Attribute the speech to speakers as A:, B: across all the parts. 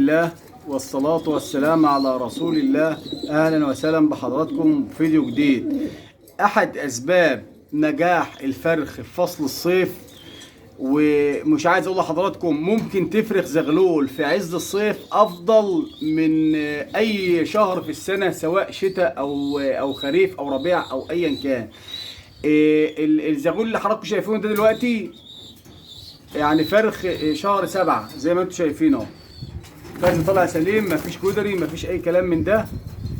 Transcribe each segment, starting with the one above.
A: الله والصلاة والسلام على رسول الله. أهلا وسهلا بحضراتكم في فيديو جديد. أحد أسباب نجاح الفرخ في فصل الصيف، ومش عايز أقول لحضراتكم ممكن تفرخ زغلول في عز الصيف أفضل من أي شهر في السنة، سواء شتاء أو خريف أو ربيع أو أيا كان. الزغلول اللي حضراتكم شايفينه ده دلوقتي يعني فرخ شهر 7 زي ما انتم شايفين اهو. فرخ طالع سليم، مفيش جدري، مفيش اي كلام من ده،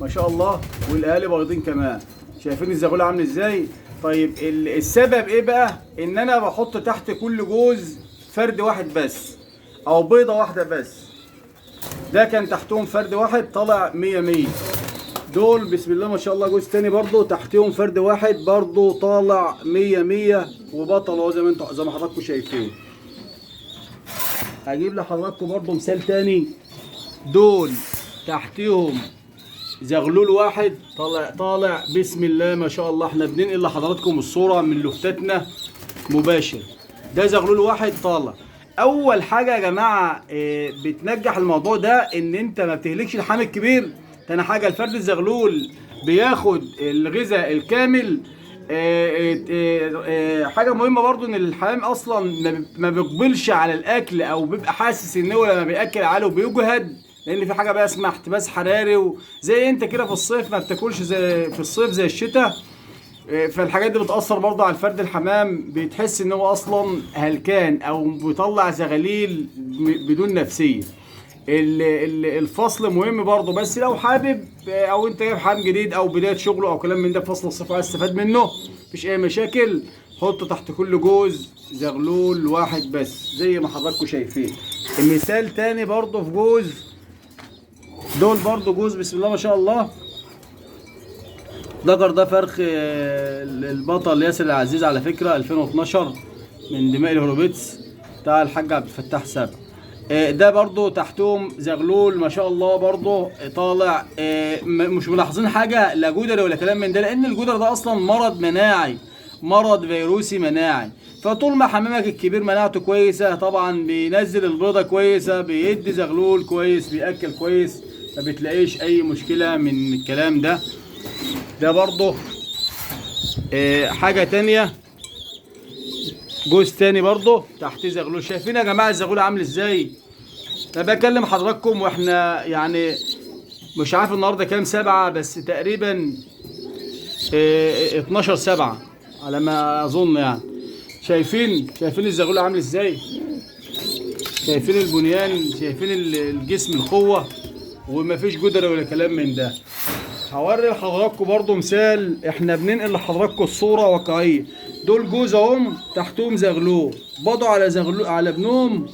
A: ما شاء الله. والاهالي بيضين كمان. شايفين الزغلول عامل ازاي؟ طيب السبب ايه بقى؟ ان انا بحط تحت كل جوز فرد واحد بس او بيضه واحده بس. ده كان تحتهم فرد واحد طالع 100 100. دول بسم الله ما شاء الله جوز تاني برضو تحتهم فرد واحد برضو طالع 100 100 وبطل اهو زي ما حضراتكم شايفين. هجيب لحضراتكم برضو مثال تاني. دول تحتهم زغلول واحد طالع بسم الله ما شاء الله. احنا بننقل لحضراتكم الصورة من لفتاتنا مباشر. ده زغلول واحد طالع. اول حاجة يا جماعة بتنجح الموضوع ده ان انت ما بتهلكش الحمام الكبير. تاني حاجة الفرد الزغلول بياخد الغذاء الكامل. حاجه مهمه برضو ان الحمام اصلا ما بيقبلش على الاكل، او بيبقى حاسس ان هو لما بياكل عليه بيجهد، لان في حاجه بقى اسمها احتباس حراري، وزي انت كده في الصيف ما بتاكلش زي في الصيف زي الشتاء. فالحاجات دي بتاثر برضو على الفرد الحمام، بتحس ان هو اصلا هلكان او بيطلع زغاليل بدون نفسيه. الفصل مهم برضه، بس لو حابب او انت جايب حمام جديد او بدايه شغله او كلام من ده، فصل الصيف عايز تستفاد منه مفيش اي مشاكل. حط تحت كل جوز زغلول واحد بس زي ما حضراتكم شايفين. مثال تاني برضه في جوز. دول برضه جوز بسم الله ما شاء الله. ده فرخ البطل ياسر العزيز على فكره 2012 من دماء الهروبيتس بتاع الحاج عبد الفتاح سابق. ده برضو تحتهم زغلول ما شاء الله برضو طالع. مش ملاحظين حاجة لا جدري ولا كلام من ده، لان الجدر ده اصلا مرض مناعي، مرض فيروسي مناعي. فطول ما حمامك الكبير مناعته كويسة طبعا بينزل البيضة كويسة، بيدي زغلول كويس، بيأكل كويس، ما بتلاقيش اي مشكلة من الكلام ده. ده برضو حاجة تانية. جوز تاني برضه تحتيه زغلول. شايفين يا جماعه الزغلول عامل ازاي؟ انا بكلم حضراتكم واحنا يعني مش عارف النهارده كام 7، بس تقريبا 12/7 على ما اظن يعني. شايفين الزغلول عامل ازاي؟ شايفين البنيان، شايفين الجسم، القوه، ومفيش جدر ولا كلام من ده. هوري لحضراتكم برضو مثال. احنا بننقل لحضراتكم الصوره واقعيه. دول جوز اهم تحتهم زغلول، بضوا على زغلول على ابنهم.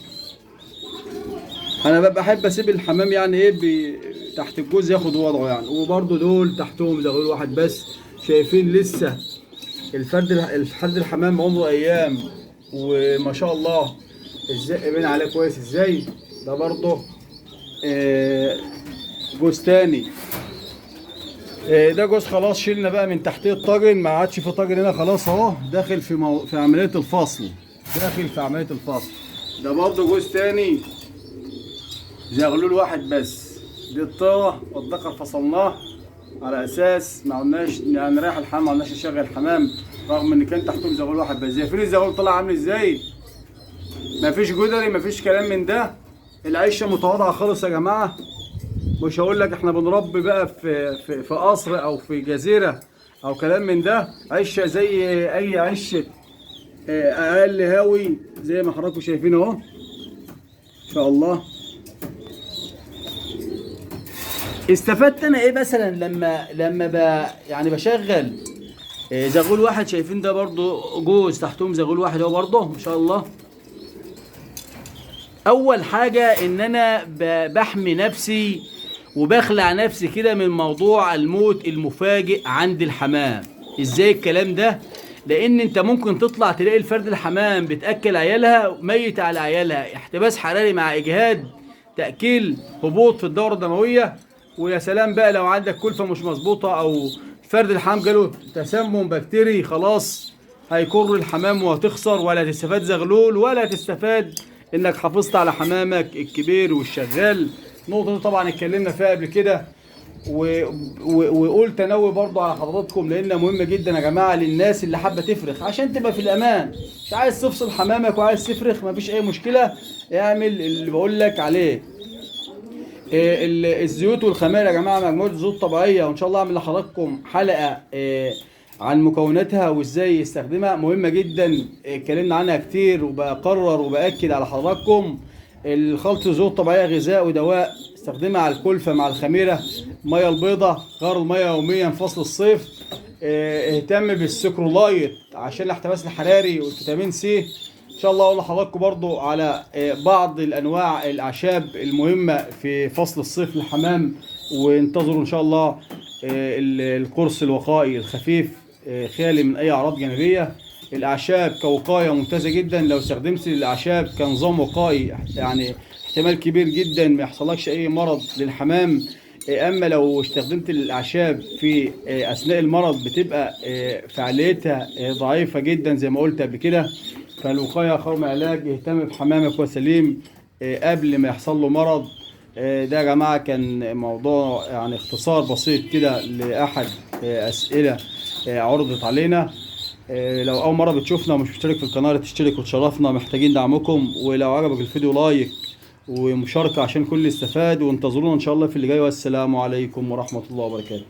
A: انا بحب اسيب الحمام يعني ايه تحت الجوز ياخد وضعه يعني. وبرضو دول تحتهم زغلول واحد بس. شايفين لسه الفرد الحمام عمره ايام، وما شاء الله الزق باين عليه كويس ازاي. ده برضو جوز تاني. ده جوز خلاص شلنا بقى من تحتيه الطاجن، ما عادش في طاجن هنا خلاص اهو، داخل في عمليه الفصل، داخل في عمليه الفصل. ده برضه جوز تاني زغلول واحد بس. دي الطاره والذكر فصلناه على اساس ما قلناش يعني نريح الحمام، ما قلناش نشغل الحمام، رغم ان كان تحتهم زغلول واحد بس. شايفين الزغلول طلع عامل ازاي؟ مفيش جدري، مفيش كلام من ده. العيشه متواضعه خالص يا جماعه. مش هقول لك احنا بنربي بقى في قصر او في جزيره او كلام من ده. عشه زي اي عشه، اقل هاوي زي ما حضراتكم شايفين اهو ان شاء الله. استفدت انا ايه مثلا لما يعني بشغل زغلول واحد. شايفين ده برضو جوز تحتهم زغلول واحد اهو برضو ما شاء الله. اول حاجه ان انا بحمي نفسي وبخلع نفسي كده من موضوع الموت المفاجئ عند الحمام. ازاي الكلام ده؟ لان انت ممكن تطلع تلاقي الفرد الحمام بتاكل عيالها ميت على عيالها، احتباس حراري مع اجهاد، تاكيل، هبوط في الدوره الدمويه. ويا سلام بقى لو عندك كلفه مش مظبوطه او فرد الحمام جاله تسمم بكتيري، خلاص هيكر الحمام وهتخسر، ولا تستفاد زغلول ولا تستفاد انك حافظت على حمامك الكبير والشغال. النقطة دي طبعا اتكلمنا فيها قبل كده، وقلت انوه برضو على حضراتكم لانها مهمة جدا يا جماعة للناس اللي حابة تفرخ عشان تبقى في الامان. مش عايز تفصل حمامك وعايز تفرخ مفيش اي مشكلة، اعمل اللي بقول لك عليه. الزيوت والخمائر يا جماعه مجموعه زيوت طبيعيه، وان شاء الله اعمل لحضراتكم حلقه عن مكوناتها وازاي يستخدمها، مهمه جدا اتكلمنا عنها كتير، وبقرر وباكد على حضراتكم الخلط الزيوت الطبيعيه غذاء ودواء. استخدمها على الكلفه مع الخميره، ميه البيضاء، غير الميه يوميا فصل الصيف. اهتم بالسكرولايت عشان الاحتباس الحراري والفيتامين سي. ان شاء الله اقول لحضراتكم برضو على بعض الانواع الاعشاب المهمه في فصل الصيف للحمام، وانتظروا ان شاء الله القرص الوقائي الخفيف خالي من اي اعراض جانبيه. الاعشاب كوقايه ممتازه جدا، لو استخدمت الاعشاب كنظام وقائي يعني احتمال كبير جدا ما يحصلكش اي مرض للحمام. اما لو استخدمت الاعشاب في اثناء المرض بتبقى فعاليتها ضعيفه جدا زي ما قلت قبل كده. فالوقايه خير من العلاج. اهتم بحمامك وسليم قبل ما يحصل له مرض. ده يا جماعه كان موضوع يعني اختصار بسيط كده لاحد اسئله عرضت علينا. لو اول مره بتشوفنا ومش مشترك في القناه تشترك وتشرفنا، محتاجين دعمكم. ولو عجبك الفيديو لايك ومشاركه عشان كل يستفاد، وانتظرونا ان شاء الله في اللي جاي. والسلام عليكم ورحمه الله وبركاته.